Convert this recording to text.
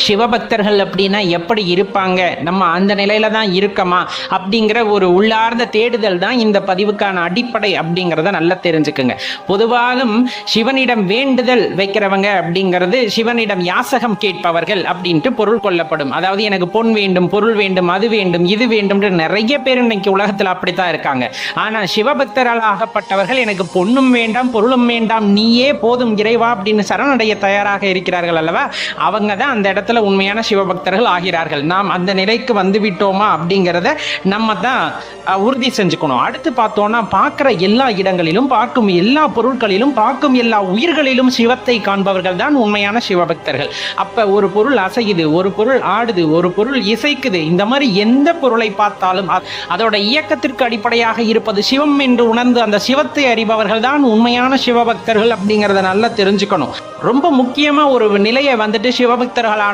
சிவபக்தர்கள் அப்படின்னா எப்படி இருப்பாங்க, நம்ம அந்த நிலையில தான் இருக்கமா அப்படிங்கிற ஒரு உள்ளார்ந்த தேடுதல் தான் இந்த பதிவுக்கான அடிப்படை அப்படிங்கிறத நல்லா தெரிஞ்சுக்குங்க. பொதுவாலும் சிவனிடம் வேண்டுதல் வைக்கிறவங்க அப்படிங்கிறது சிவனிடம் யாசகம் கேட்பவர்கள் அப்படின்ட்டு பொருள் கொள்ளப்படும். அதாவது எனக்கு பொன் வேண்டும், பொருள் வேண்டும், அது வேண்டும், இது வேண்டும், நிறைய பேர் இன்னைக்கு உலகத்தில் அப்படித்தான் இருக்காங்க. ஆனா சிவபக்தர்களாகப்பட்டவர்கள் எனக்கு பொண்ணும் வேண்டாம், பொருளும் வேண்டாம், நீயே போதும் இறைவா அப்படின்னு சரணடைய தயாராக இருக்கிறார்கள் அல்லவா, அவங்க தான் அந்த இடத்துல உண்மையான சிவபக்தர்கள் ஆகிறார்கள். நாம் அந்த நிலைக்கு வந்து விட்டோமா அப்படிங்கிறத நம்ம தான் உறுதி செஞ்சுக்கணும். அடுத்து பார்த்தோம்னா, பார்க்கிற எல்லா இடங்களிலும், பார்க்கும் எல்லா பொருட்களிலும், பார்க்கும் எல்லா உயிர்களிலும் சிவத்தை காண்பவர்கள் தான் உண்மையான சிவபக்தர்கள். அப்ப ஒரு பொருள் அசையுது, ஒரு பொருள் ஆடுது, ஒரு பொருள் இசைக்குது, இந்த மாதிரி எந்த பொருளை பார்த்தாலும் அதோட இயக்கத்திற்கு அடிப்படையாக இருப்பது சிவம் என்று உணர்ந்து அந்த சிவத்தை அறிபவர்கள் தான் உண்மையான சிவபக்தர்கள் அப்படிங்கிறத நல்லா தெரிஞ்சுக்கணும். ரொம்ப முக்கியமா ஒரு நிலையை வந்துட்டு சிவபக்தர்களான